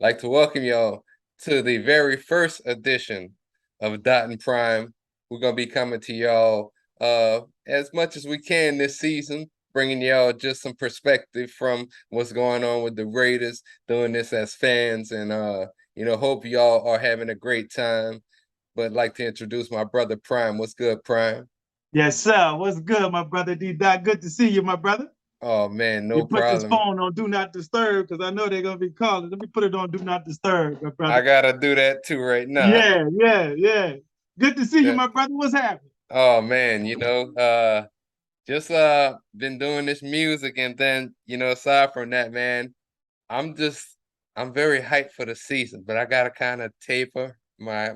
like to welcome y'all to the very first edition of Dot and Prime. We're gonna be coming to y'all as much as we can this season, bringing y'all just some perspective from what's going on with the Raiders, doing this as fans, and hope y'all are having a great time. But I'd like to introduce my brother Prime. What's good, Prime? Yes, sir. What's good, my brother D Dot? Good to see you, my brother. Oh man, You no put this problem. phone on Do Not Disturb because I know they're gonna be calling. Let me put it on Do Not Disturb, my I brother. gotta do that too right now. Yeah. Good to see you, Yeah. my brother. What's happening? Oh man, just been doing this music, and then aside from that, man, I'm just I'm very hyped for the season, but I gotta kind of taper my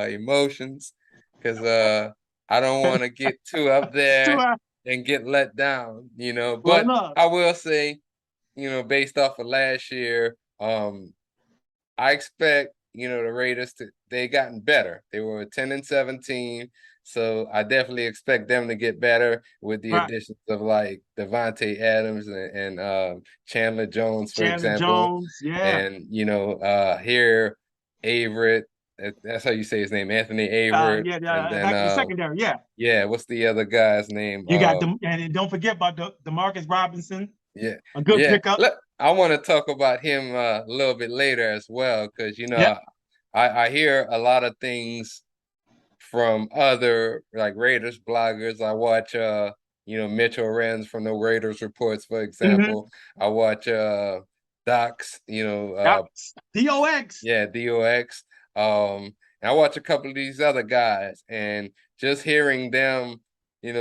emotions because I don't want to get too up Too there high. and get let down, Well, But look. I will say, based off of last year, I expect, the Raiders they gotten better. They were 10 and 17. So I definitely expect them to get better with the Right. additions of like Devontae Adams and Chandler Jones, for Chandler example. Jones. Yeah. And here Averett, that's how you say his name, Anthony Averett. And then The secondary. Yeah. yeah, what's the other guy's name? You got them, and don't forget about Demarcus Robinson. Yeah, A good yeah. pickup. Look, I want to talk about him a little bit later as well, because Yep. I hear a lot of things from other like Raiders bloggers. I watch Mitchell Renz from the Raiders reports, for Mm-hmm. example. I watch Docs, Yep. DOX. yeah, DOX. And I watch a couple of these other guys, and just hearing them,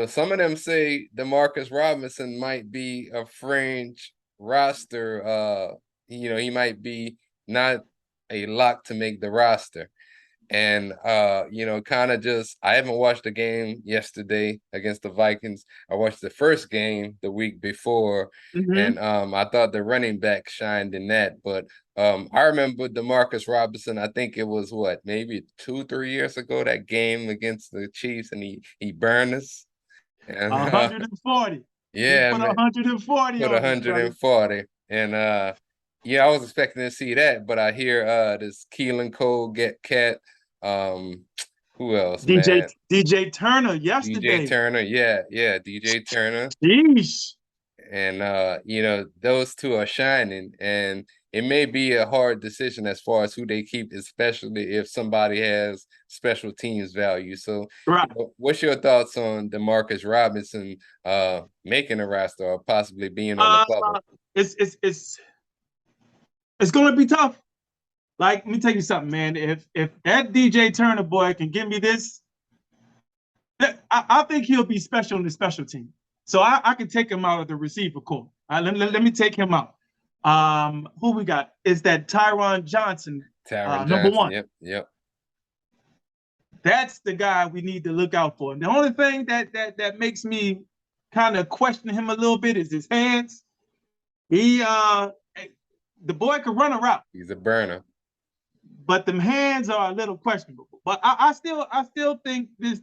some of them say Demarcus Robinson might be a fringe roster. He might be not a lock to make the roster. And kind of just I haven't watched the game yesterday against the Vikings. I watched the first game the week before, Mm-hmm. and I thought the running back shined in that. But I remember Demarcus Robinson, I think it was what, maybe 2, 3 years ago, that game against the Chiefs, and he burned us. And 140. He yeah, put man, 140 put on us, brother. 140. And yeah, I was expecting to see that, but I hear this Keelan Cole get cat. Um, who else, DJ man? DJ Turner DJ yesterday. Turner, yeah, DJ Turner. Sheesh. And those two are shining, and it may be a hard decision as far as who they keep, especially if somebody has special teams value. So, Right. what's your thoughts on Demarcus Robinson making a roster or possibly being on the Uh bubble? it's it's it's it's gonna be tough. Like, let me tell you something, man. If that DJ Turner boy can give me this, I think he'll be special in the special team. So I can take him out of the receiver core. Let me take him out. Who we got? Is that Tyron Johnson, Tyron number Johnson, one? yep. That's the guy we need to look out for. And the only thing that makes me kind of question him a little bit is his hands. He the boy could run a route, He's a burner. but them hands are a little questionable. But I still think this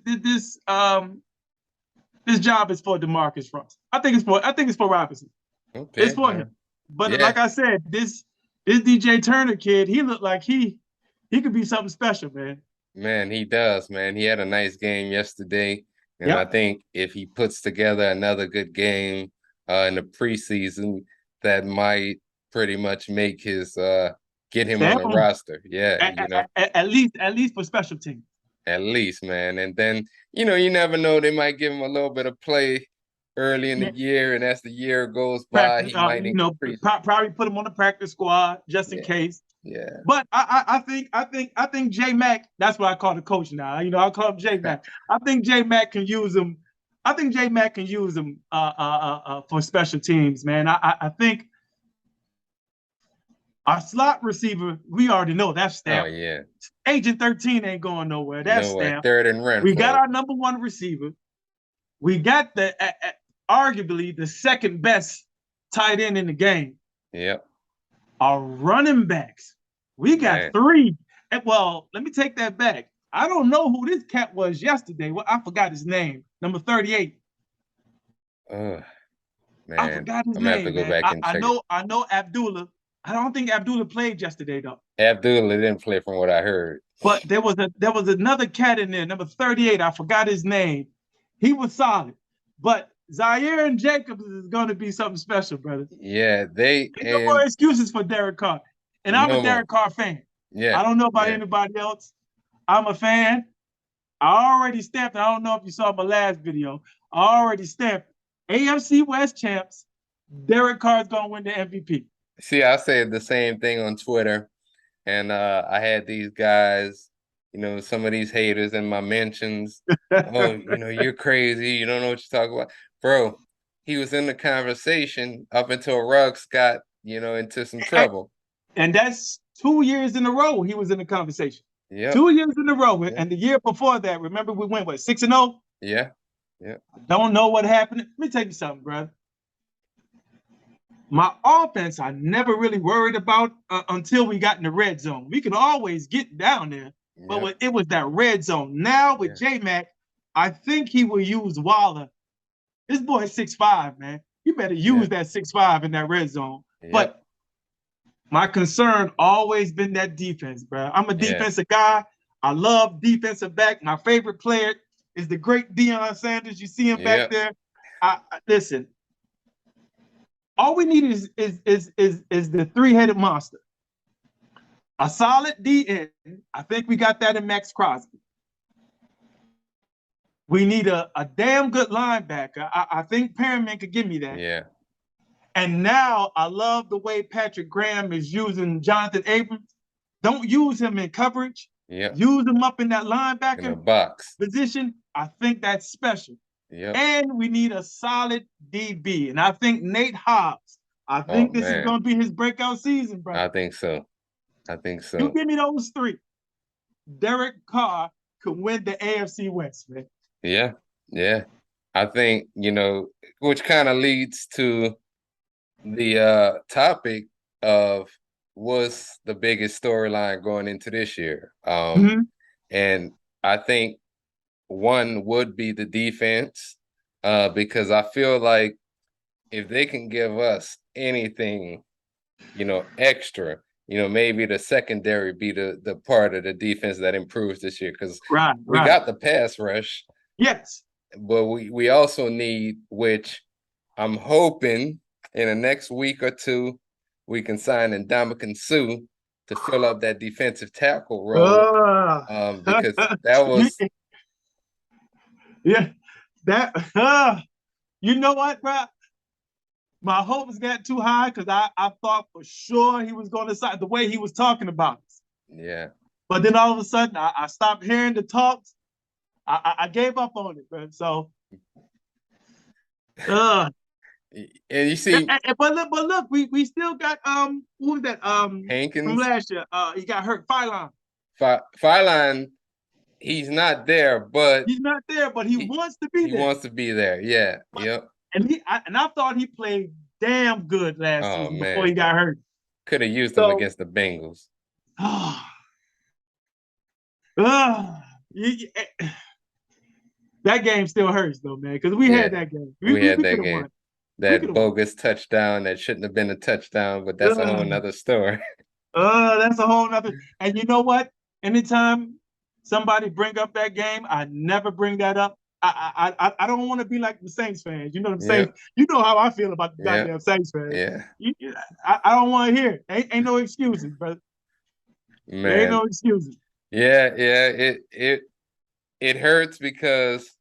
job is for Demarcus Russ. I think it's for Robinson. It's Okay. for him. But Yeah, like I said, this DJ Turner kid, he looked like he could be something special, man. man, he does, man. He had a nice game yesterday. And I Yep. think if he puts together another good game in the preseason, that might pretty much make his get him on Stamp the him roster. Yeah, at least for special teams. at least, man. And then, you never know, they might give him a little bit of play early in the Yeah. year, and as the year goes by, Practice, he might increase. probably put him on the practice squad just in Yeah, case. yeah. But I think J Mac. That's what I call the coach now. I call him J Mac. I think J Mac can use him. I think J Mac can use him for special teams, man. I think our slot receiver, we already know that's Oh stamped. yeah. Agent 13 ain't going nowhere. That's Nowhere. stamped. Third and run We got for it. our number one receiver. We got arguably the second best tight end in the game. Yep, Our running backs, we got man. three. And, well, let me take that back. I don't know who this cat was yesterday. Well, I forgot his name. Number 38. Oh, I man. forgot his I'm gonna have to name, go man. back I, and I check it. know I know Abdullah. I don't think Abdullah played yesterday though. Abdullah didn't play from what I heard. But there was another cat in there, number 38. I forgot his name. He was solid. But Zaire and Jacobs is going to be something special, brother. Yeah, they Ain't no more and excuses for Derek Carr. And I'm a no more. Derek Carr fan. I Yeah, don't know about yeah, anybody else. I'm a fan. I already stamped. I don't know if you saw my last video. I already stamped AFC West champs. Derek Carr is going to win the MVP. See, I said the same thing on Twitter, and I had these guys, some of these haters in my mentions. Oh, you're crazy. You don't know what you're talking about, bro. He was in the conversation up until Ruggs got, into some trouble. And that's 2 years in a row he was in the conversation. Yep. 2 years in a row. Yep. And the year before that, remember we went, what, 6-0? Yeah. Yeah. Don't know what happened. Let me tell you something, brother. My offense, I never really worried about until we got in the red zone. We could always get down there, but it was that red zone. Now with J-Mac, I think he will use Waller. This boy is 6'5", man. You better use that 6'5" in that red zone. But my concern always been that defense, bro. I'm a defensive guy. I love defensive back. My favorite player is the great Deion Sanders. You see him back there. Listen. All we need is the three-headed monster. A solid DN. I think we got that in Max Crosby. We need a damn good linebacker. I think Perriman could give me that. Yeah. And now I love the way Patrick Graham is using Jonathan Abrams. Don't use him in coverage. Yeah. Use him up in that linebacker in the box position. I think that's special. Yeah. And we need a solid DB. And I think Nate Hobbs, this is going to be his breakout season, bro. I think so. You give me those three. Derek Carr could win the AFC West, man. Yeah. Yeah. I think, which kind of leads to the topic of what's the biggest storyline going into this year. And I think one would be the defense, because I feel like if they can give us anything, extra, maybe the secondary be the part of the defense that improves this year, because we got the pass rush. Yes. But we also need, which I'm hoping in the next week or two, we can sign Ndamukong Suh to fill up that defensive tackle role, because that was you know what, bro? My hopes got too high because I thought for sure he was going to sign the way he was talking about us. Yeah. But then all of a sudden, I stopped hearing the talks. I gave up on it, man. So, and you see, but look, we still got who was that Hankins from last year? He got hurt. Phylon. Phylon, he's not there, but he wants to be there. He wants to be there. Yeah. Yep. And I thought he played damn good last season before he got hurt. Could have used him against the Bengals. That game still hurts though, man, because we had that game. We had that game. Won. That bogus touchdown that shouldn't have been a touchdown, but that's a whole nother story. That's a whole nother. And you know what? Anytime somebody bring up that game, I never bring that up. I don't want to be like the Saints fans. You know what I'm saying? You know how I feel about the goddamn Saints fans. Yeah. I don't want to hear it. Ain't no excuses, brother. Man. There ain't no excuses. Yeah. It hurts because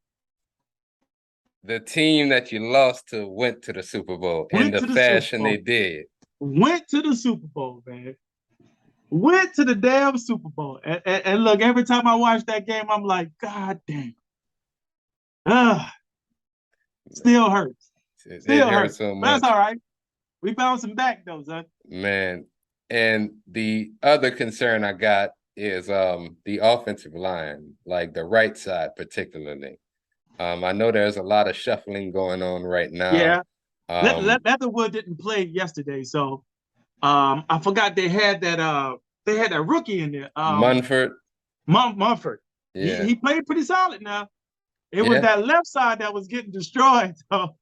the team that you lost to went to the Super Bowl in the fashion they did. Went to the Super Bowl, man. Went to the damn Super Bowl. And look, every time I watch that game, I'm like, God damn. Still hurts. Still hurts so much. But that's all right. We bouncing back though, son. Man. And the other concern I got is the offensive line, like the right side particularly. I know there's a lot of shuffling going on right now. Yeah. Leatherwood didn't play yesterday, so I forgot they had that rookie in there. Munford. Munford. Yeah. He played pretty solid now. It was that left side that was getting destroyed. So.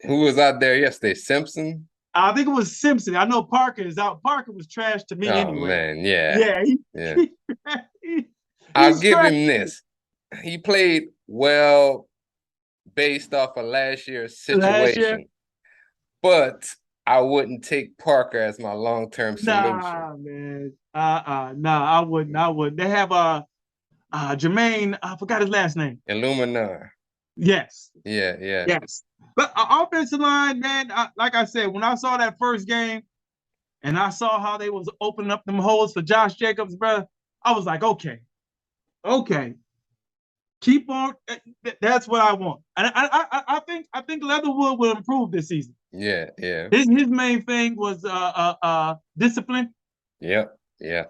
Who was out there yesterday? Simpson? I think it was Simpson. I know Parker is out. Parker was trash to me Oh anyway. man, yeah, Yeah, yeah. he, I'll he's give trash. him this. He played well based off of last year's Last year. situation, but I wouldn't take Parker as my long-term solution. Nah, man. Nah, I wouldn't. I wouldn't. They have Jermaine, I forgot his last name. Illuminar. Yes. Yeah, yeah. Yes. But offensive line, man, like I said, when I saw that first game and I saw how they was opening up them holes for Josh Jacobs, bro, I was like, okay, keep on. That's what I want. And I think Leatherwood will improve this season. Yeah, yeah. His main thing was discipline. Yep, yeah.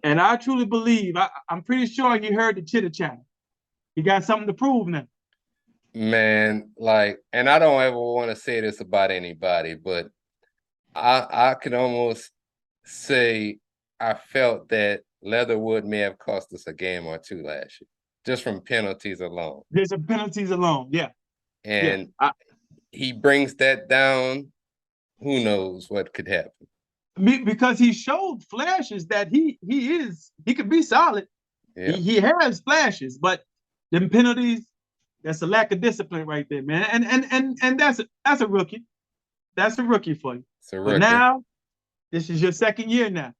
And I truly believe, I'm pretty sure he heard the chitter chatter. He got something to prove now. Man, like, and I don't ever want to say this about anybody, but I could almost say I felt that Leatherwood may have cost us a game or two last year, just from penalties alone. There's a penalties alone, yeah. And he brings that down. Who knows what could happen? Because he showed flashes that he could be solid. Yeah. He has flashes, but them penalties, that's a lack of discipline right there, man. And that's a rookie. That's a rookie for you. It's a rookie. But now, this is your second year now.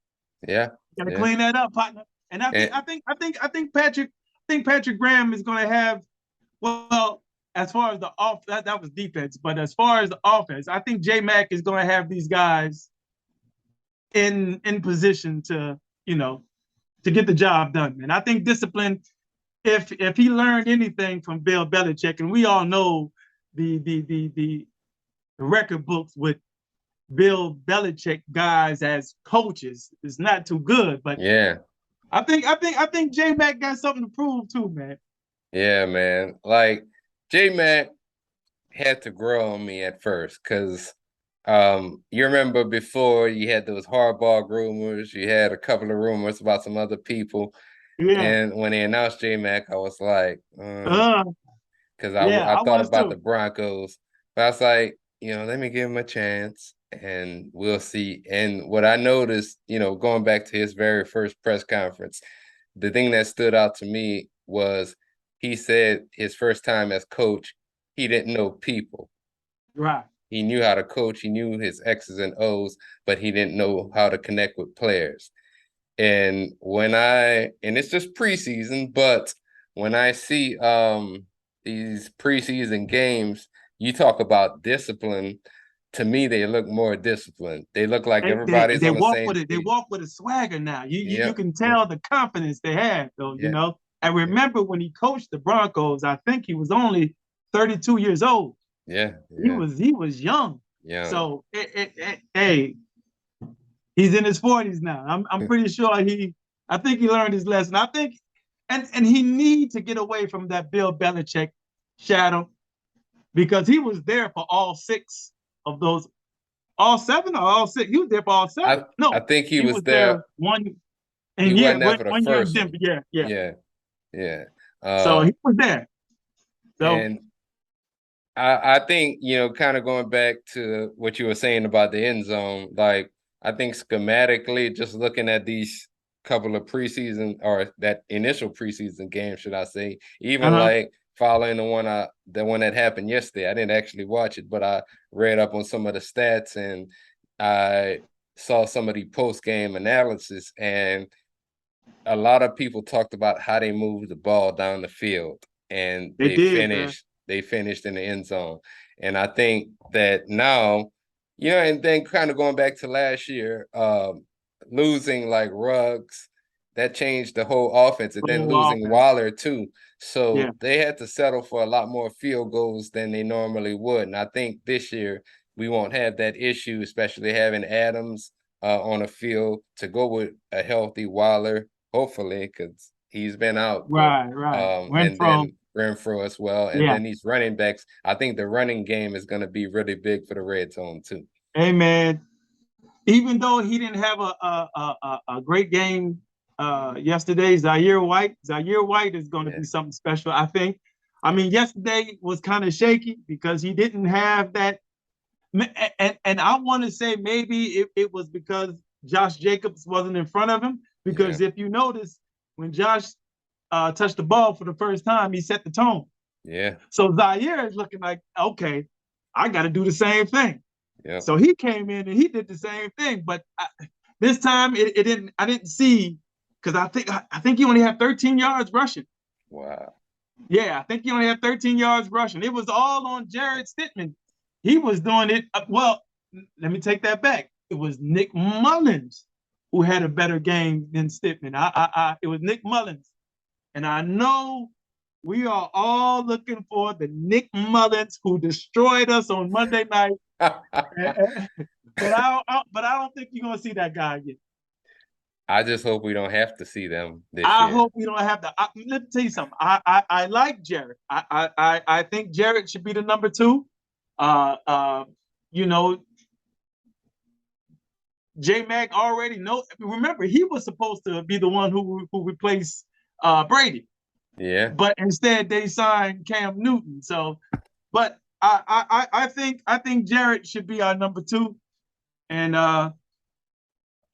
Yeah. You gotta clean that up, partner. And I think Patrick Graham is gonna have, well, as far as the off that was defense, but as far as the offense, I think J Mac is gonna have these guys in position to, to get the job done. And I think discipline, if he learned anything from Bill Belichick, and we all know the record books with Bill Belichick guys as coaches is not too good, but yeah, I think J Mac got something to prove too, man. Yeah, man. Like J Mac had to grow on me at first because you remember before you had those hardball rumors, you had a couple of rumors about some other people. Yeah. And when they announced J Mac, I was like, because I thought about the Broncos, but I was like, let me give him a chance and we'll see. And what I noticed, going back to his very first press conference, the thing that stood out to me was he said his first time as coach, he didn't know people. Right. He knew how to coach, he knew his X's and O's, but he didn't know how to connect with players. And and it's just preseason, but when I see these preseason games, you talk about discipline. To me, they look more disciplined. They look like everybody's they on the walk same with it. They walk with a swagger now. You can Yep. tell the confidence they have, though. I remember when he coached the Broncos, I think he was only 32 years old. Yeah. He was young. Yeah. So hey, he's in his 40s now. I'm pretty sure I think he learned his lesson. I think and he needs to get away from that Bill Belichick shadow because he was there for all 6 of those, all 7 or all 6. He was there for all 7. I think he was there one. And he wasn't there for the first one. Yeah. So he was there. So, and I think, kind of going back to what you were saying about the end zone, like I think schematically, just looking at these couple of preseason or that initial preseason game, should I say, even like following the one that happened yesterday. I didn't actually watch it, but I read up on some of the stats and I saw some of the post-game analysis, and a lot of people talked about how they moved the ball down the field and they finished in the end zone. And I think that now, and then kind of going back to last year, losing like Ruggs, that changed the whole offense, and then losing Waller too. So they had to settle for a lot more field goals than they normally would. And I think this year we won't have that issue, especially having Adams on a field to go with a healthy Waller, hopefully, because he's been out. Right. And then Renfrow as well. And then these running backs, I think the running game is going to be really big for the Red Zone too. Hey, man, even though he didn't have a great game yesterday, Zaire White is going to be something special, I think. I mean, yesterday was kind of shaky because he didn't have that And I want to say maybe it was because Josh Jacobs wasn't in front of him. Yeah. Because if you notice, when Josh touched the ball for the first time, he set the tone. Yeah. So Zaire is looking like, okay, I got to do the same thing. Yeah. So he came in and he did the same thing. But this time it didn't. I didn't see, because I think he only had 13 yards rushing. Wow. Yeah, I think he only had 13 yards rushing. It was all on Jared Stidham. He was doing it. Well, let me take that back. It was Nick Mullins who had a better game than Stidham. It was Nick Mullins. And I know we are all looking for the Nick Mullins who destroyed us on Monday night. But I don't think you're gonna see that guy again. I just hope we don't have to see them this I year. hope we don't have to. Let me tell you something. I like Jared. I think Jared should be the number 2. You know, J Mac already knows. Remember, he was supposed to be the one who replaced Brady. Yeah. But instead they signed Cam Newton. So, but I think Jared should be our number 2. And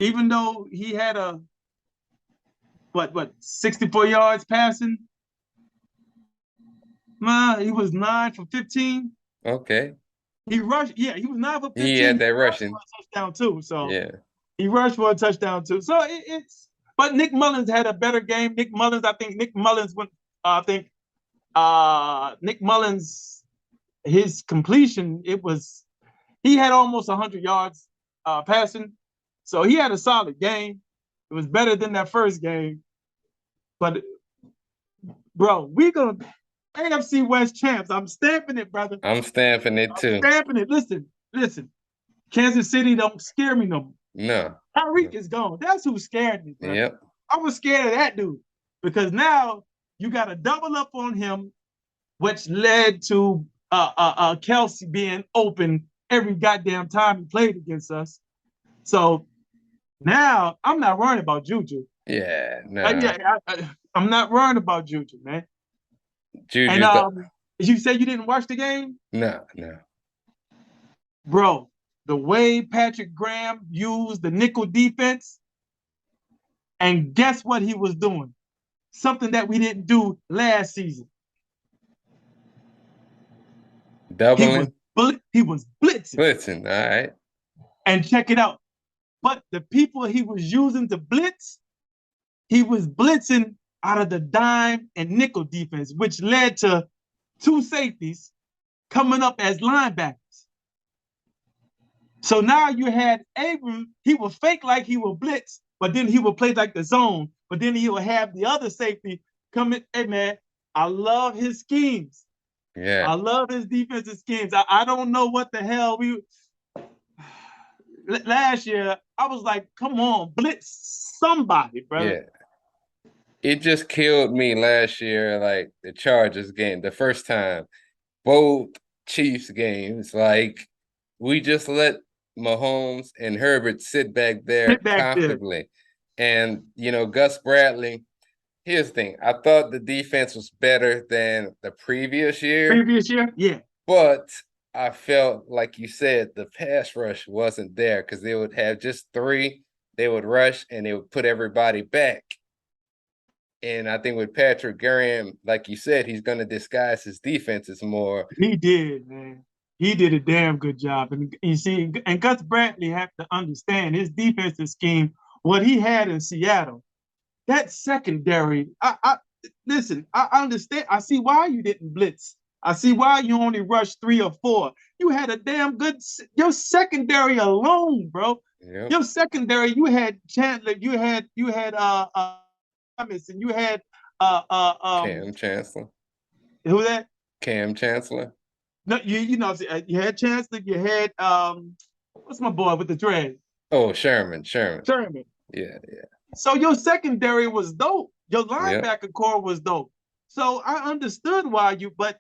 even though he had a 64 yards passing, he was 9 for 15. Okay. He rushed, yeah, he was 9 for 15. He had that rushing. For a touchdown too. So yeah, he rushed for a touchdown too. So but Nick Mullins had a better game. Nick Mullins went. I think Nick Mullins, his completion, he had almost 100 yards passing. So he had a solid game. It was better than that first game. But, bro, we're going to AFC West champs. I'm stamping it, brother. I'm stamping it too. I'm stamping it. Listen. Kansas City don't scare me no more. No. Tyreek is gone. That's who scared me, brother. Yep. I was scared of that dude because now you got to double up on him, which led to Kelce being open every goddamn time he played against us. So now I'm not worrying about Juju. Yeah, no. I'm not worrying about Juju, man. Juju. And you say you didn't watch the game? No. Bro, the way Patrick Graham used the nickel defense, and guess what he was doing? Something that we didn't do last season. Doubling? He was blitzing. Blitzing, all right. And check it out. But the people he was using to blitz, he was blitzing out of the dime and nickel defense, which led to 2 safeties coming up as linebackers. So now you had Abram, he would fake like he would blitz, but then he would play like the zone, but then he would have the other safety come in. Hey, man, I love his schemes. Yeah. I love his defensive schemes. I don't know what the hell last year, I was like, come on, blitz somebody, bro. Yeah. It just killed me last year, like the Chargers game, the first time. Both Chiefs games, like we just let Mahomes and Herbert sit back there comfortably. And, Gus Bradley, here's the thing. I thought the defense was better than the previous year. Yeah. But I felt, like you said, the pass rush wasn't there because they would have just 3. They would rush and they would put everybody back. And I think with Patrick Graham, like you said, he's going to disguise his defenses more. He did, man. He did a damn good job. And you see, and Gus Bradley had to understand his defensive scheme, what he had in Seattle. That secondary, listen, I understand. I see why you didn't blitz. I see why you only rushed 3 or 4. You had a damn good, your secondary alone, bro. Yep. Your secondary, you had Chandler, you had Thomas, and you had Cam Chancellor. Who that? Cam Chancellor. No, you had Chancellor, you had what's my boy with the dread? Oh, Sherman. Yeah. So your secondary was dope. Your linebacker core was dope. So I understood why but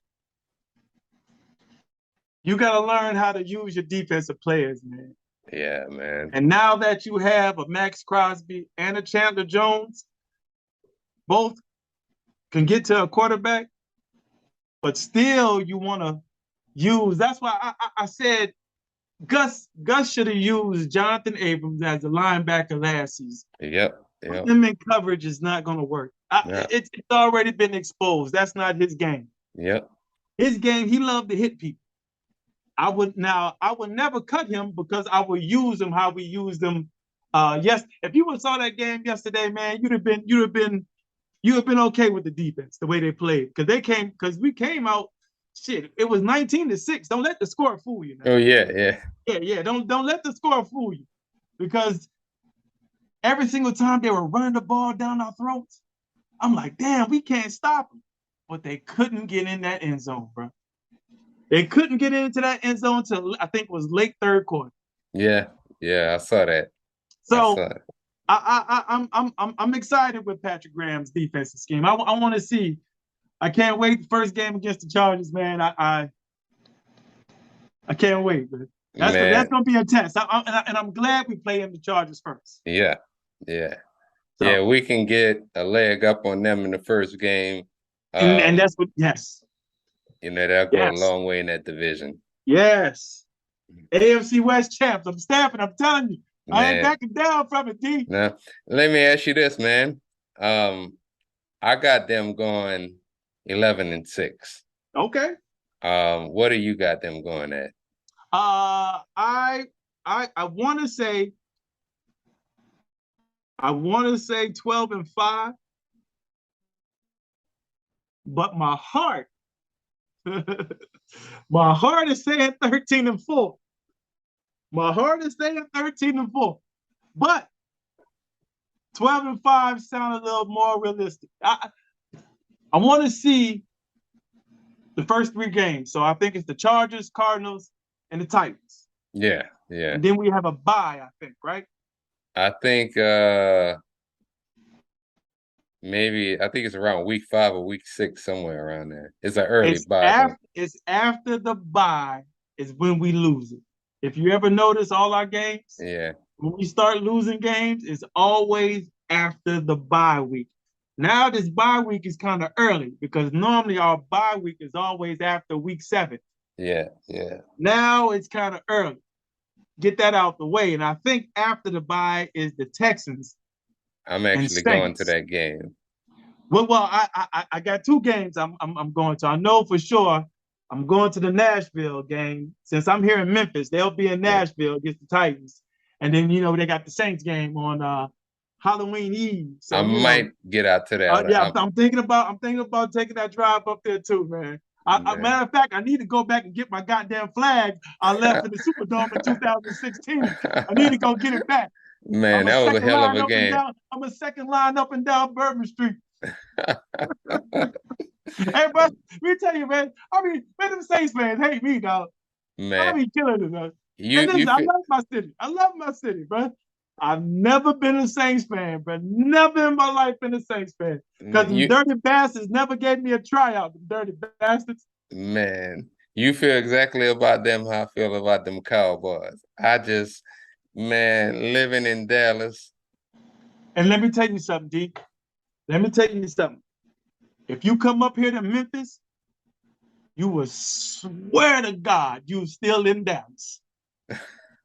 you got to learn how to use your defensive players, man. Yeah, man. And now that you have a Max Crosby and a Chandler Jones, both can get to a quarterback, but still you want to use. That's why I said Gus should have used Jonathan Abrams as a linebacker last season. Yep. Putting Yep. him in coverage is not going to work. Yeah. It's already been exposed. That's not his game. Yep. His game, he loved to hit people. I would never cut him because I would use him how we used him. Yes, if you would saw that game yesterday, man, you have been okay with the defense the way they played because we came out. Shit, it was 19-6. Don't let the score fool you now. Oh yeah. Yeah. Yeah. Don't let the score fool you because every single time they were running the ball down our throats, I'm like, damn, we can't stop them. But they couldn't get in that end zone, bro. They couldn't get into that end zone until I think it was late third quarter. Yeah. Yeah. I saw that. I So saw it. I'm excited with Patrick Graham's defensive scheme. I want to see. I can't wait. The first game against the Chargers, man. I can't wait. Man. That's Man. gonna be intense. And I'm glad we play in the Chargers first. Yeah. Yeah. Yeah. So We can get a leg up on them in the first game. and that's what yes. That'll go a Yes. long way in that division. Yes. AFC West champs. I'm stamping. I'm telling you. I ain't Man. backing down from it, D. Now, let me ask you this, man. I got them going 11-6. Okay. What do you got them going at? I want to say 12-5, but my heart is saying 13-4. My heart is saying 13-4. But 12-5 sound a little more realistic. I want to see the first 3 games. So I think it's the Chargers, Cardinals, and the Titans. Yeah, yeah. And then we have a bye, I think, right? I think maybe I think it's around week 5 or week 6, somewhere around there. It's an early bye. It's after the bye is when we lose it. If you ever notice all our games, Yeah. when we start losing games, it's always after the bye week. Now this bye week is kind of early because normally our bye week is always after week 7. Yeah, yeah. Now it's kind of early. Get that out the way. And I think after the bye is the Texans. I'm actually going to that game. Well, I got 2 games I'm going to. I know for sure I'm going to the Nashville game. Since I'm here in Memphis, they'll be in Nashville against the Titans. And then, they got the Saints game on Halloween Eve. So I might get out to that. Yeah, I'm thinking about taking that drive up there too, man. Matter of fact, I need to go back and get my goddamn flag I left in the Superdome in 2016. I need to go get it back. Man, that was a hell of a game. I'm a second line up and down Bourbon Street. Hey, bro, let me tell you, man. Man, them Saints fans hate me, dog. Man, I be killing it, man. I love my city. I love my city, bro. I've never been a Saints fan, but never in my life been a Saints fan. Because the dirty bastards never gave me a tryout, the dirty bastards. Man, you feel exactly about them how I feel about them Cowboys. Living in Dallas. And let me tell you something, D. Let me tell you something. If you come up here to Memphis, you will swear to God you're still in Dallas.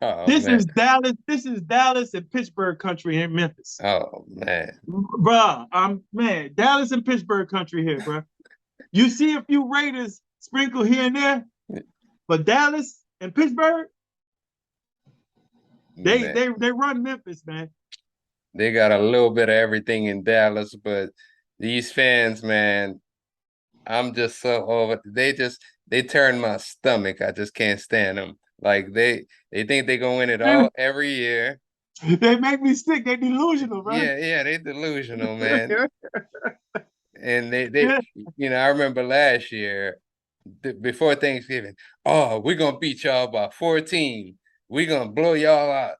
Oh, this is Dallas and Pittsburgh country in Memphis. Oh man. Bruh, Dallas and Pittsburgh country here, bro. You see a few Raiders sprinkle here and there, but Dallas and Pittsburgh, they run Memphis, man. They got a little bit of everything in Dallas, but these fans, man, I'm just so over. They turn my stomach. I just can't stand them. Like they think they're gonna win it all every year. They make me sick. They're delusional, right? Yeah, they're delusional, man. And they I remember last year before Thanksgiving, we're gonna beat y'all by 14. We're gonna blow y'all out.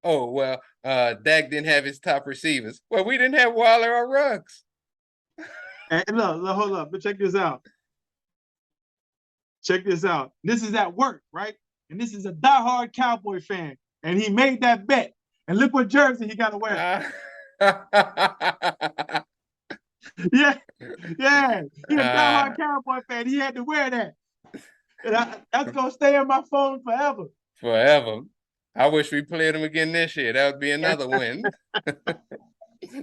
Oh well, Dak didn't have his top receivers. Well, we didn't have Waller or Ruggs. And look, hold up, but check this out. Check this out. This is at work, right? And this is a diehard Cowboy fan. And he made that bet. And look what jersey he got to wear. Yeah. He's a diehard Cowboy fan. He had to wear that. And that's going to stay on my phone forever. forever. I wish we played them again this year. That would be another win. Hell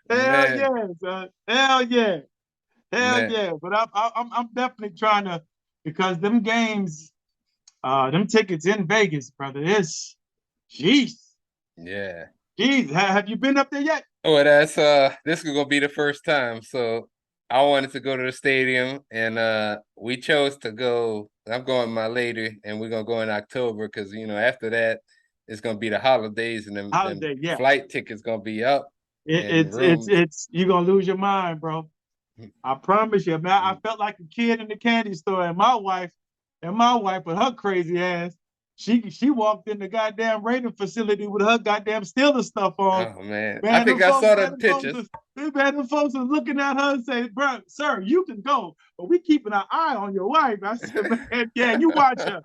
Man, yeah, son. Hell yeah. Hell man, yeah. But I'm definitely trying to, because them games, them tickets in Vegas, brother. It's jeez. yeah. Jeez. Have you been up there yet? Oh, that's this is gonna be the first time. So I wanted to go to the stadium and we chose to go. I'm going with my lady and we're gonna go in October because after that it's gonna be the holidays and them Holiday, yeah. flight tickets gonna be up It, and it's rooms. it's you're gonna lose your mind, bro. I promise you, man. I felt like a kid in the candy store, and my wife with her crazy ass, she walked in the goddamn rating facility with her goddamn Steelers stuff on. Oh man. I Man, think I saw the pictures. them folks was looking at her and say, "Bro, sir, you can go, but we keeping an eye on your wife." I said, "Man, yeah, you watch her,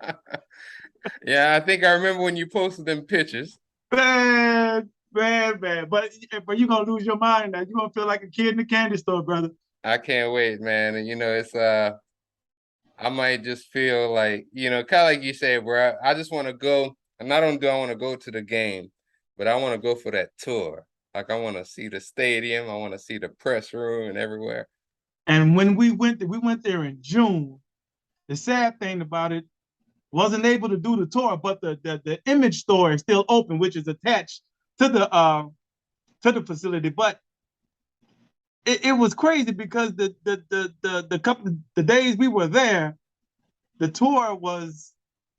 Yeah, I think I remember when you posted them pictures. man." But you gonna lose your mind now. You gonna feel like a kid in the candy store, brother. I can't wait, man. And it's I might just feel like, kind of like you said, where I just want to go. And not only do I want to go to the game, but I want to go for that tour. Like I want to see the stadium. I want to see the press room and everywhere. And when we went there in June. The sad thing about it, wasn't able to do the tour, but the image store is still open, which is attached to the facility. But it was crazy because the couple the days we were there, the tour was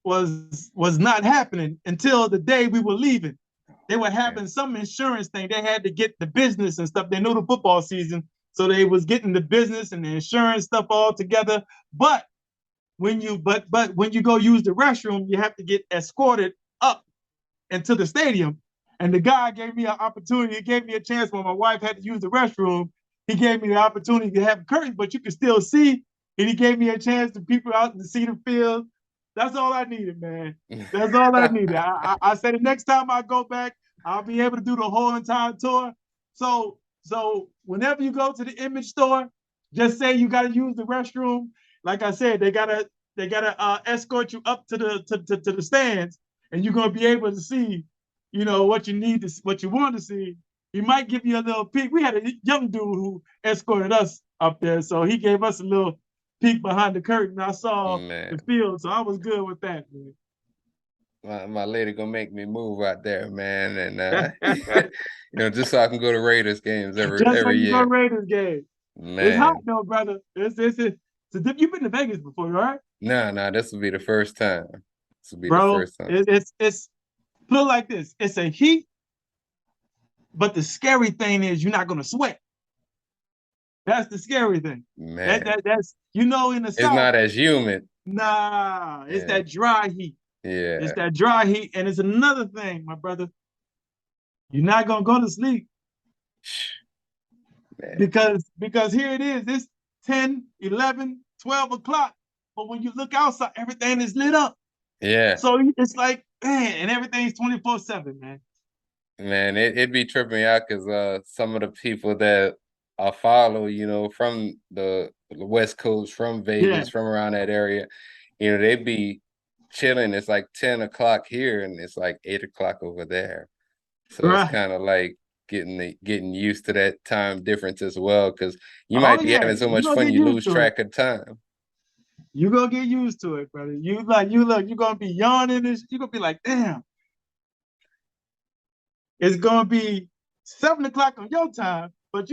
not happening until the day we were leaving. They were Man. having some insurance thing. They had to get the business and stuff. They knew the football season, so they was getting the business and the insurance stuff all together. But when you go use the restroom, you have to get escorted up into the stadium. And the guy gave me an opportunity. He gave me a chance when my wife had to use the restroom. He gave me the opportunity to have curtains, but you can still see. And he gave me a chance to people out to see the field. That's all I needed, man. That's all I needed. I said the next time I go back, I'll be able to do the whole entire tour. So whenever you go to the image store, just say you got to use the restroom. Like I said, they gotta escort you up to the stands, and you're gonna be able to see, what you need to what you want to see. He might give you a little peek. We had a young dude who escorted us up there, so he gave us a little peek behind the curtain. I saw the Man, field, so I was good with that, man. my lady gonna make me move out there, man, and just so I can go to Raiders games Just so every you go year. Raiders game. It's hot Man, though, brother. You've been to Vegas before, right? no, this will be the first time. This will be the Bro, first time. it's put it like this. It's a heat, but the scary thing is you're not gonna sweat. That's the scary thing. Man, That's in the it's South, not as humid. nah, it's Yeah, that dry heat. It's yeah, that dry heat. And it's another thing, my brother. You're not gonna go to sleep man. because here it is. It's 10, 11, 12 o'clock. But when you look outside, everything is lit up. Yeah, So it's like, man, and everything's 24/7, man. man. It'd be tripping me out because some of the people that I follow, from the West Coast, from Yeah, Vegas, from around that area, they'd be chilling. It's like 10 o'clock here and it's like 8 o'clock over there. So it's right. kind of like getting used to that time difference as well, because you Oh might be yeah, having so you're much gonna fun get you used lose to it. track of time. You're gonna get used to it, brother. You look, you're gonna be yawning and you're gonna be like, damn, it's gonna be 7 o'clock on your time, but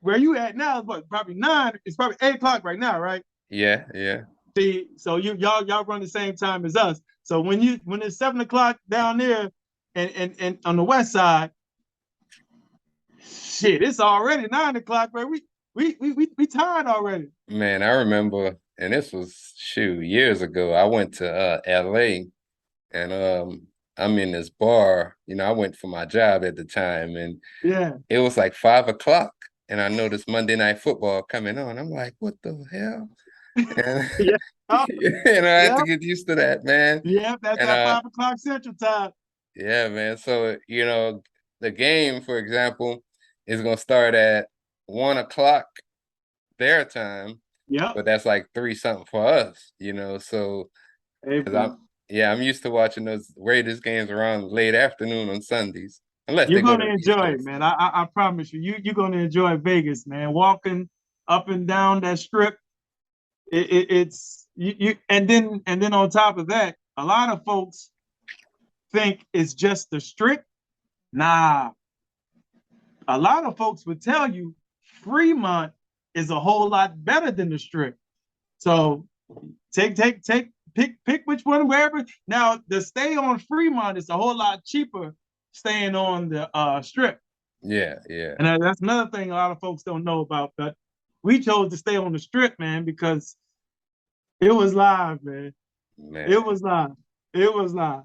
where you at now is what, probably 9, it's probably 8 o'clock right now, right? Yeah, yeah. See, so y'all run the same time as us. So when it's 7 o'clock down there and on the west side, shit, it's already 9 o'clock, right? We tired already. Man, I remember, and this was years ago. I went to LA and I'm in this bar. I went for my job at the time and Yeah. it was like 5 o'clock and I noticed Monday Night Football coming on. I'm like, what the hell? And Yeah. Oh, I had yeah. to get used to that, man. Yeah. That's And that 5 o'clock Central Time. yeah, man. So, the game, for example, is gonna start at 1 o'clock their time, Yep. but that's like three something for us. So Hey, because I'm bro. Yeah, I'm used to watching those Raiders games around late afternoon on Sundays, unless You're they go gonna to the East enjoy it, Coast. man. I promise you. You're gonna enjoy Vegas, man. Walking up and down that strip, it's you and then on top of that, a lot of folks think it's just the strip. Nah, a lot of folks would tell you Fremont is a whole lot better than the strip. So pick which one wherever. Now the stay on Fremont is a whole lot cheaper staying on the strip. Yeah, yeah, And that's another thing a lot of folks don't know about. But we chose to stay on the strip, man, because it was live, man. It man. was live. It was live.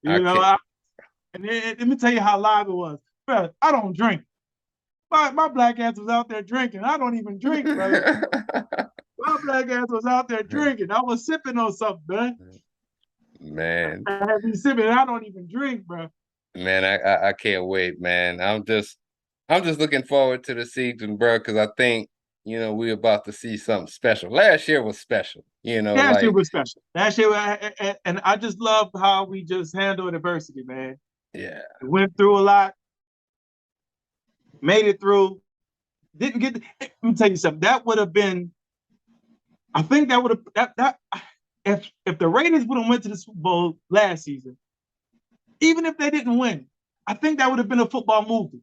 I You know, can't. let me tell you how live it was. Brother, I don't drink. My black ass was out there drinking. I don't even drink, brother. My black ass was out there drinking. I was sipping on something, man. Man, I had me sipping. I don't even drink, bro. man, I can't wait, man. I'm just looking forward to the season, bro, because I think we're about to see something special. Last year was special, That shit like was special. That shit, and I just love how we just handled adversity, man. yeah, We went through a lot, made it through. Didn't get. Let me tell you something. That would have been. I think that would have that if the Raiders would have went to the Super Bowl last season, even if they didn't win, I think that would have been a football movie.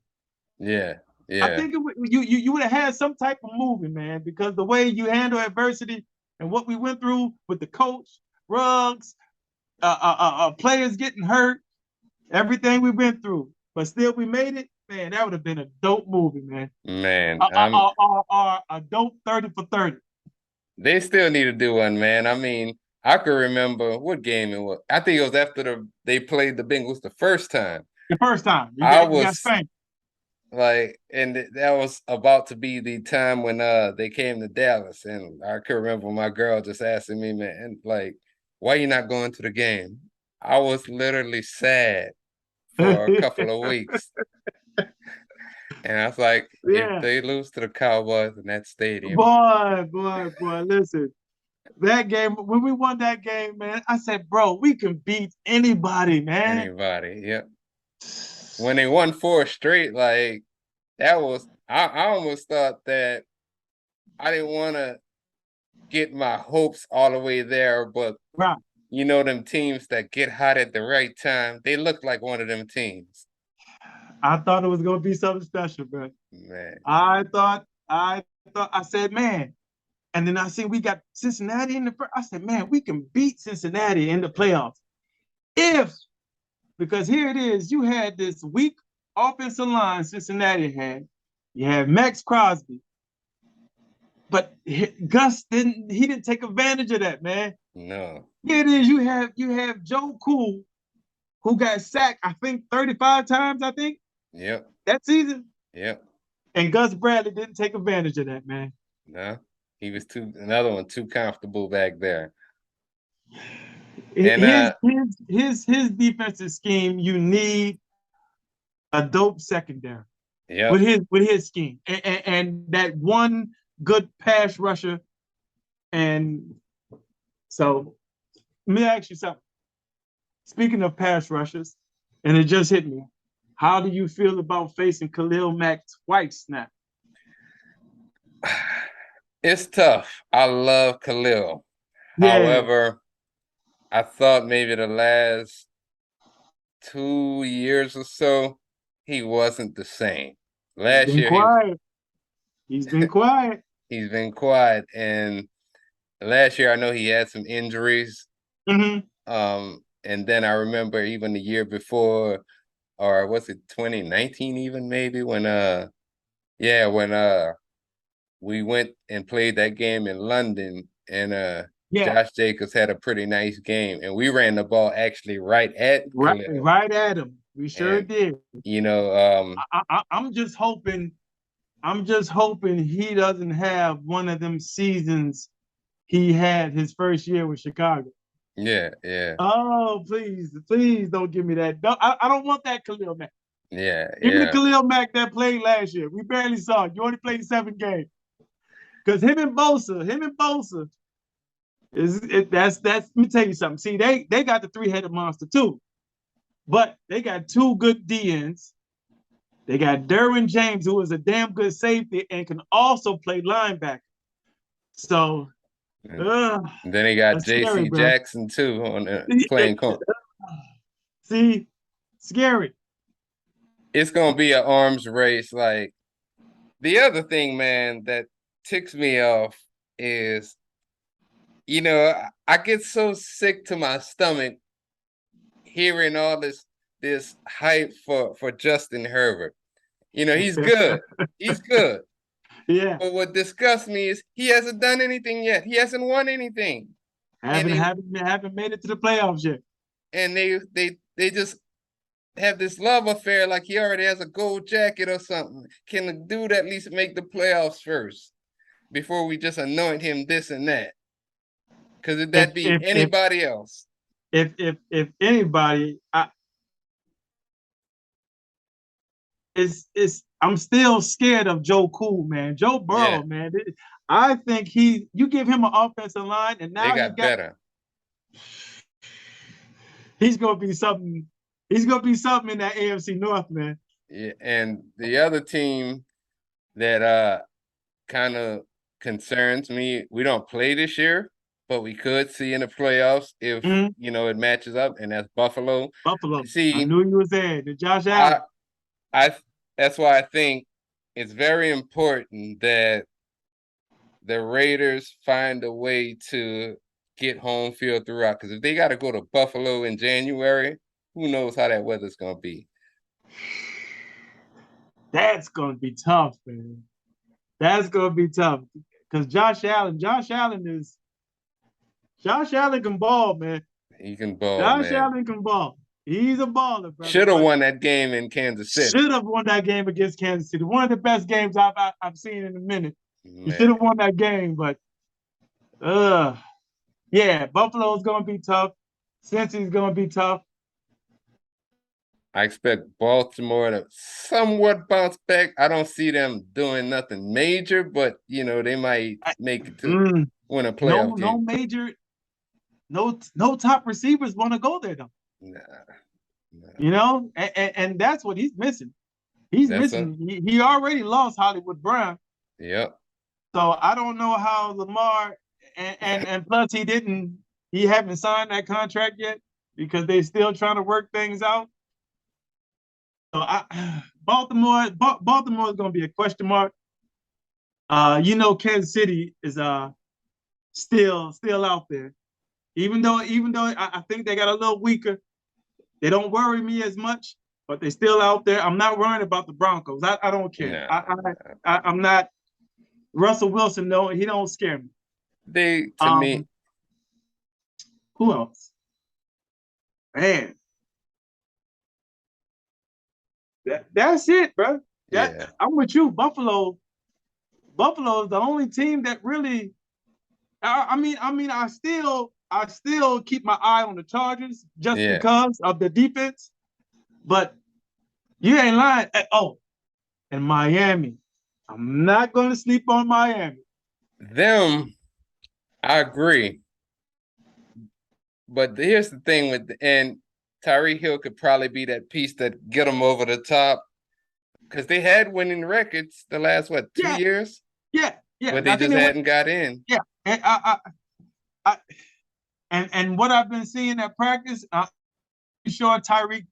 yeah, I yeah, think you would have had some type of movie, man, because the way you handle adversity and what we went through with the coach, Ruggs, players getting hurt, everything we went through, but still we made it. Man, that would have been a dope movie, man. man. A dope 30 for 30. They still need to do one, man. I mean, I could remember what game it was. I think it was after they played the Bengals the first time. The first time I you got was spanked. like, and that was about to be the time when they came to Dallas, and I could remember my girl just asking me, man, like, why you not going to the game? I was literally sad for a couple of weeks, and I was like, if Yeah, they lose to the Cowboys in that stadium, boy. Listen, that game when we won that game, man, I said, bro, we can beat anybody, man. anybody, yep. When they won four straight, like that was, I almost thought that I didn't want to get my hopes all the way there, but Right. them teams that get hot at the right time, they look like one of them teams. I thought it was gonna be something special, bro. Man, I said, man. And then I see we got Cincinnati in the first. I said, man, we can beat Cincinnati in the playoffs. If, because here it is, you had this weak offensive line Cincinnati had. You had Max Crosby. But Gus didn't take advantage of that, man. no. Here it is, you have Joe Cool, who got sacked, I think, 35 times, I think, Yep. that season. Yep. And Gus Bradley didn't take advantage of that, man. No. He was another one too comfortable back there. And His defensive scheme, you need a dope secondary yep. with his scheme, and that one good pass rusher. And so, let me ask you something. Speaking of pass rushers, and it just hit me. How do you feel about facing Khalil Mack twice now? It's tough. I love Khalil. Yeah, However, I thought maybe the last 2 years or so, he wasn't the same. he's Last been year quiet. He's been quiet. he's been quiet, and last year I know he had some injuries. Mm-hmm. And then I remember even the year before, or was it 2019 even maybe when we went and played that game in London, and Yeah, Josh Jacobs had a pretty nice game, and we ran the ball actually right at Khalil. right at him. We sure And did. you know, I'm just hoping. I'm just hoping he doesn't have one of them seasons he had his first year with Chicago. yeah, yeah, Oh, please don't give me that. I don't want that Khalil Mack. yeah, Give me the yeah, Khalil Mack that played last year. We barely saw it. You only played 7 games. Because him and Bosa, That's let me tell you something. See, they got the three-headed monster too, but they got two good DNs. They got Derwin James, who is a damn good safety and can also play linebacker. So, And uh, then they got that's scary, J.C. bro. Jackson too on playing corner. See, scary. It's gonna be an arms race. Like the other thing, man, that ticks me off is, I get so sick to my stomach hearing all this hype for Justin Herbert. He's good. He's good. Yeah, But what disgusts me is he hasn't done anything yet. He hasn't won anything. And haven't they haven't haven't made it to the playoffs yet. and they just have this love affair like he already has a gold jacket or something. Can the dude at least make the playoffs first before we just anoint him this and that? Because if If that be if if anybody else, if anybody, it's I'm still scared of Joe Cool, man. Joe yeah, Burrow, man. I think you give him an offensive line, and they now got better. he's gonna be something. He's gonna be something in that AFC North, man. Yeah, and the other team that kind of concerns me, we don't play this year, but we could see in the playoffs if Mhm. it matches up, and that's Buffalo. Buffalo. I See, knew you was there. The Josh I Allen. I that's why I think it's very important that the Raiders find a way to get home field throughout. Because if they got to go to Buffalo in January, who knows how that weather's gonna be? That's gonna be tough, man. That's gonna be tough because Josh Allen can ball, man. He can ball, Josh man. Allen can ball. He's a baller, brother. Should have But won that game in Kansas City, should have won that game against Kansas City. One of the best games I've seen in a minute. He should man. have won that game, but uh, yeah, Buffalo's gonna be tough. Cincy's gonna be tough. I expect Baltimore to somewhat bounce back. I don't see them doing nothing major, but they might make it to Mm, win a no, playoff no game. major, no top receivers want to go there though. Nah, nah. And that's what he's missing. He's That's a missing. He already lost Hollywood Brown, yep. so I don't know how Lamar and plus he haven't signed that contract yet because they're still trying to work things out. So Baltimore is going to be a question mark. Kansas City is still out there. Even though I think they got a little weaker, they don't worry me as much, but they're still out there. I'm not worrying about the Broncos. I don't care. Nah, I'm not Russell Wilson. No, he don't scare me. they to me, Um, who else? Man, that's it, bro. yeah, I'm with you. Buffalo is the only team that really. I mean, I still keep my eye on the Chargers just yeah. because of the defense. But you ain't lying. Oh, and Miami. I'm not going to sleep on Miami. Them, I agree. But here's the thing and Tyreek Hill could probably be that piece that get them over the top because they had winning records the last 2 Yeah, years, yeah, yeah. but I they think just they went. hadn't got in. Yeah, I and what I've been seeing at practice, I'm sure Tyreek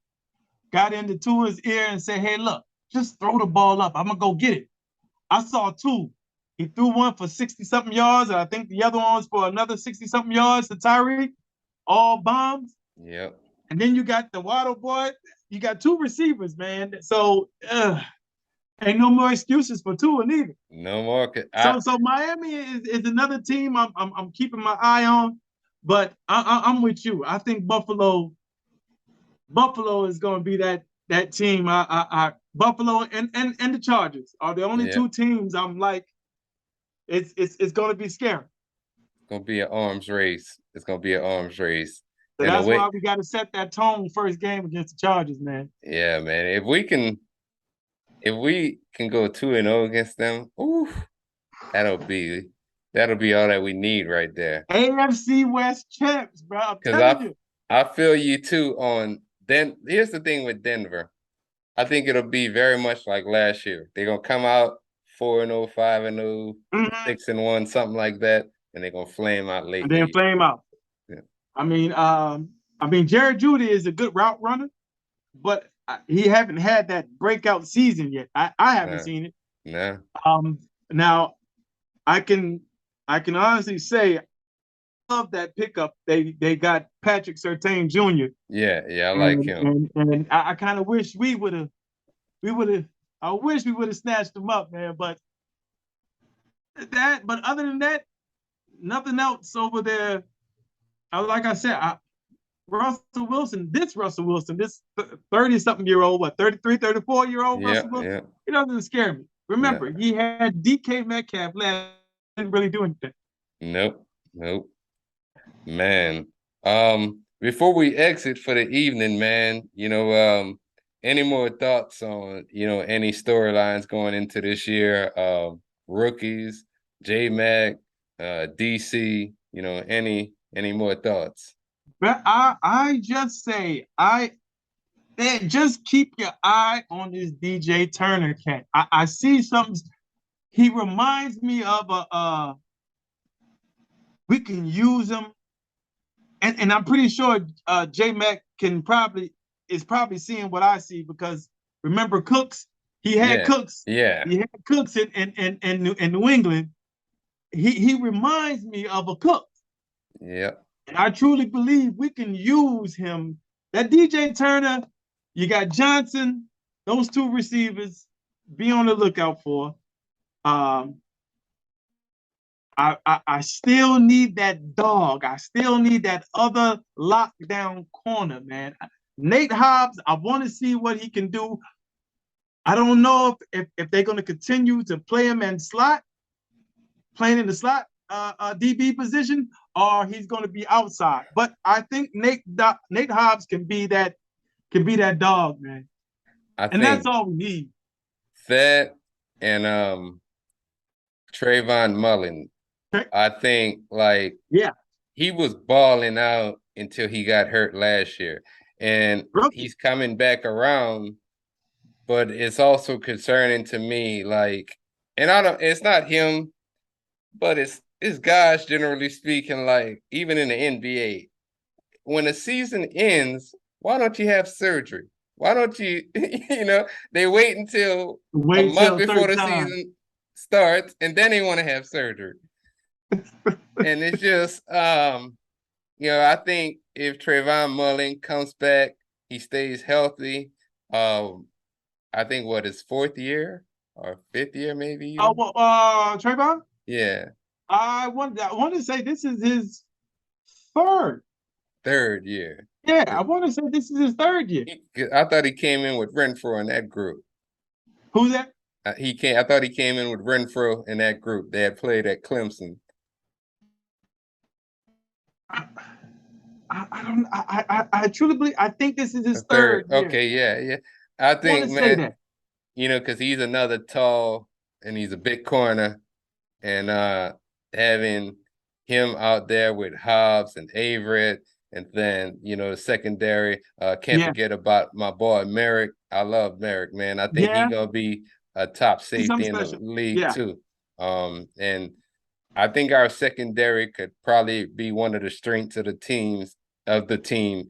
got into Tua's ear and said, "Hey, look, just throw the ball up. I'm gonna go get it." I saw two. He threw one for 60 something yards, and I think the other one was for another 60 something yards to Tyreek, all bombs. Yep. And then you got the Waddle boy. You got two receivers, man. So ain't no more excuses for Tua neither. No more. So Miami is another team I'm keeping my eye on, but I'm with you. I think Buffalo is going to be that team. Buffalo and the Chargers are the only Yeah, two teams I'm like. It's going to be scary. it's gonna be an arms race. It's gonna be an arms race. So And the that's why way, we got to set that tone first game against the Chargers, man. yeah, man. If we can go 2-0 against them, ooh, that'll be That'll be all that we need right there. AFC West champs, bro. I'm Because telling you. I feel you too on here's the thing with Denver. I think it'll be very much like last year. They're gonna come out 4-0, 5-0, Mhm. 6-1, something like that, and they're gonna flame out late And in the then year. flame out. Yeah. I mean, Jared Judy is a good route runner, but he haven't had that breakout season yet. I haven't Nah, seen it. nah. Now I can honestly say I love that pickup. They got Patrick Surtain Jr. Yeah, yeah, I like and him. and, and I kind of wish we would have I wish we would have snatched him up, man. But other than that, nothing else over there. Like I said, Russell Wilson, this 30-something-year-old, 33, 34-year-old Yeah, Russell Wilson, yeah, it doesn't scare me. no, Remember, he had DK Metcalf last, didn't really do anything. nope, nope. Man, before we exit for the evening, man, any more thoughts on, any storylines going into this year? Rookies, J-Mac, DC, any more thoughts? But I just say, just keep your eye on this DJ Turner cat. I see something. He reminds me of we can use him, and I'm pretty sure J Mac is probably seeing what I see, because remember Cooks, he had Yeah, Cooks, yeah, he had Cooks in New England. He reminds me of a Cook, yeah. and I truly believe we can use him. That DJ Turner, you got Johnson, those two receivers. Be on the lookout for. Um, I still need that dog. I still need that other lockdown corner, man. Nate Hobbs, I want to see what he can do. I don't know if they're going to continue to play him in slot, playing in the slot DB position, or he's going to be outside. But I think Nate Hobbs can be that dog, man. I And that's think all we need. that and Trayvon Mullen, Okay? I think like Yeah, he was balling out until he got hurt last year. And rookie. he's coming back around, but it's also concerning to me, like, and I don't it's not him, but it's guys generally speaking, like even in the NBA, when the season ends, why don't you have surgery? Why don't you, they wait until a Wait month till before third the time. season starts and then they want to have surgery. And it's just I think if Trayvon Mullen comes back, he stays healthy. I think what his fourth year or fifth year, maybe Oh, even. well, Trayvon, Yeah, I want to say this is his third. third year. Yeah, I want to say this is his third year. I thought he came in with Renfro in that group. Who's that? I thought he came in with Renfro in that group. They had played at Clemson. I don't. I truly believe. I think this is A his third. third year. Okay, yeah, yeah. I I want think, to say man, that. because he's another tall and he's a big corner, and having him out there with Hobbs and Averett, and then the secondary. Can't Yeah, forget about my boy Merrick. I love Merrick, man. I think he yeah, gonna be a top he's something safety in the special. league Yeah, too. And I think our secondary could probably be one of the strengths of the team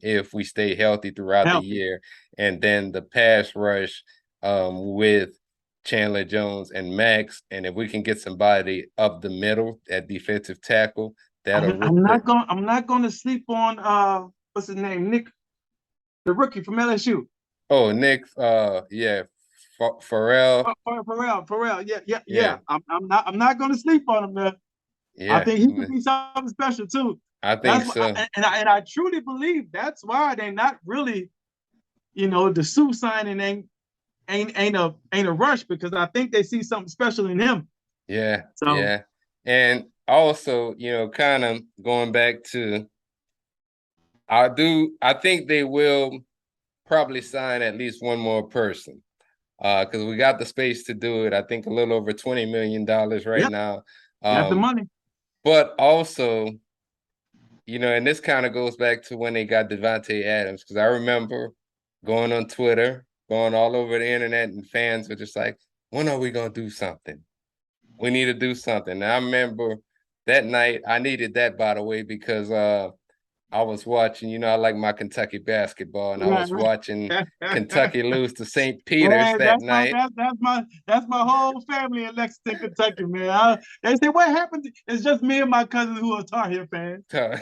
if we stay healthy throughout the healthy. year. And then the pass rush with Chandler Jones and Max. And if we can get somebody up the middle at defensive tackle, that'll I'm not gonna sleep on what's his name, Nick, the rookie from LSU. oh, Nick, yeah, Pharrell, Pharrell. Yeah, yeah, yeah. yeah, I'm not gonna sleep on him, man. I yeah, think he could be something special too. I think That's what, so. and I truly believe that's why they're not really, the Sue signing ain't a rush, because I think they see something special in him. Yeah, So yeah. And also, kind of going back to, I think they will probably sign at least one more person. Because we got the space to do it. I think a little over $20 million right yep, now. got the Um, money. But also, you know, and this kind of goes back to when they got Devontae Adams, because I remember going on Twitter, going all over the internet, and fans were just like, when are we gonna do something? We need to do something. And I remember that night, I needed that, by the way, because I was watching, you know, I like my Kentucky basketball, and I Right, was watching right. Kentucky lose to St. Peter's Man, that night. that's my whole family in Lexington, Kentucky, man. They say what happened? It's just me and my cousins who are Tar Heel fans. So,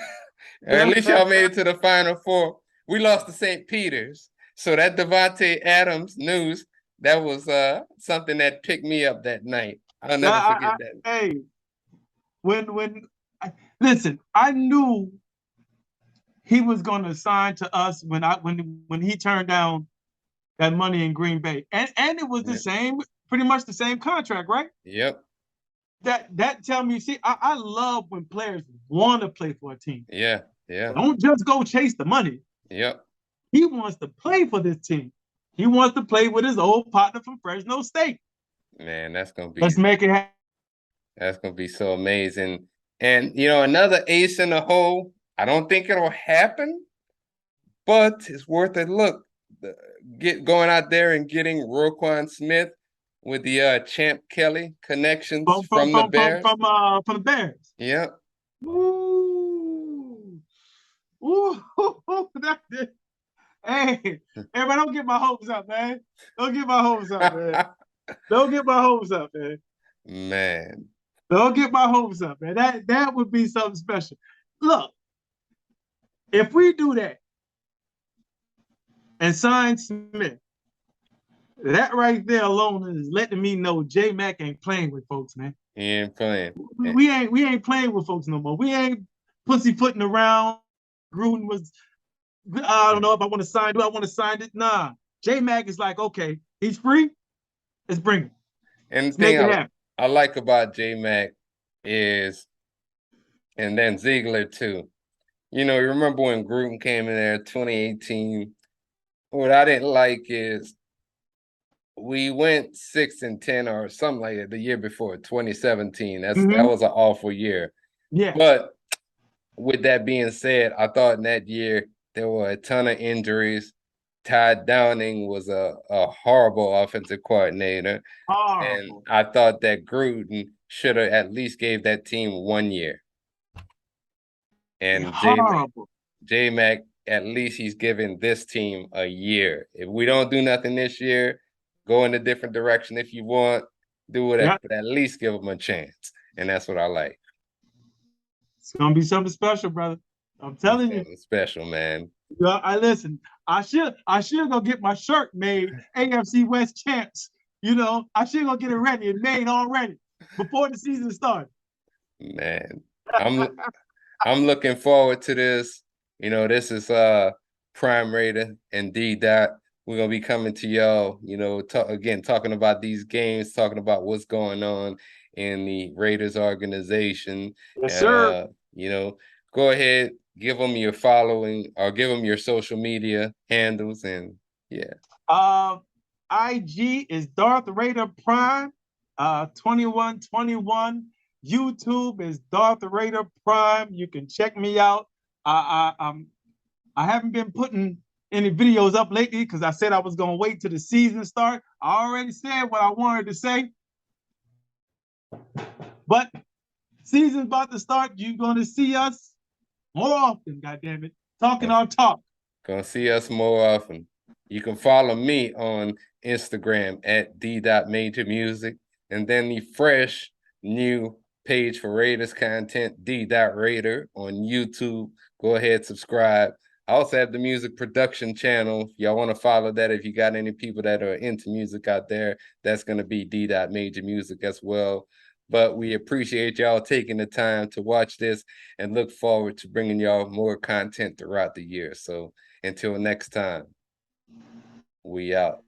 at least y'all made it to the Final Four. We lost to St. Peter's. So that Devontae Adams news, that was something that picked me up that night. I'll never forget that. Hey, when listen, I knew he was going to sign to us when he turned down that money in Green Bay, and it was the Yeah. same, pretty much the same contract, right? Yep. That tell me, see, I love when players want to play for a team. Yeah. Yeah. Don't just go chase the money. Yep. He wants to play for this team. He wants to play with his old partner from Fresno State. Man, Let's make it happen. that's gonna be so amazing. And you know, another ace in the hole. I don't think it'll happen, but it's worth a look. Going out there and getting Roquan Smith with the Champ Kelly connections from the Bears. From the Bears. Yep. Ooh. Ooh. Hey, everybody, don't get my hopes up, man. Don't get my hopes up, man. Don't get my hopes up, man. Man. Don't get my hopes up, man. That would be something special. Look, if we do that and sign Smith, that right there alone is letting me know J Mac ain't playing with folks, man. He ain't playing. We ain't playing with folks no more. We ain't pussyfooting around. Gruden was, I don't know if I want to sign. Do I want to sign it? Nah. J Mac is like, okay, he's free. Let's bring him. And Let's the thing make it happen. I like about J Mac is, and then Ziegler too. You know, you remember when Gruden came in there 2018. What I didn't like is we went 6-10 or something like that the year before, 2017. That was an awful year. Yeah. But with that being said, I thought in that year there were a ton of injuries. Todd Downing was a horrible offensive coordinator. Horrible. And I thought that Gruden should have at least gave that team 1 year. And J Mac, at least he's given this team a year. If we don't do nothing this year, go in a different direction if you want, do whatever, but at least give them a chance. And that's what I like. It's gonna be something special, brother. I'm telling you. Special, man. I listen. I should go get my shirt made, AFC West champs. You know, I should go get it ready and made already before the season starts. Man, I'm looking forward to this. You know, this is Prime Raider and D Dot. We're gonna be coming to y'all, you know, talking about these games, talking about what's going on in the Raiders organization. Yes, sir. You know, go ahead, give them your following or give them your social media handles, and yeah. IG is Darth Raider Prime, 2121. YouTube is Darth Raider Prime. You can check me out. I haven't been putting any videos up lately because I said I was gonna wait till the season start. I already said what I wanted to say, but season's about to start. You're gonna see us more often. Goddamn it, talking our talk. Gonna see us more often. You can follow me on Instagram at d.majormusic, and then the fresh new page for Raiders content, d.raider on YouTube. Go ahead, subscribe. I also have the music production channel. If y'all want to follow that, if you got any people that are into music out there, that's going to be d.majormusic as well. But we appreciate y'all taking the time to watch this and look forward to bringing y'all more content throughout the year. So until next time, we out.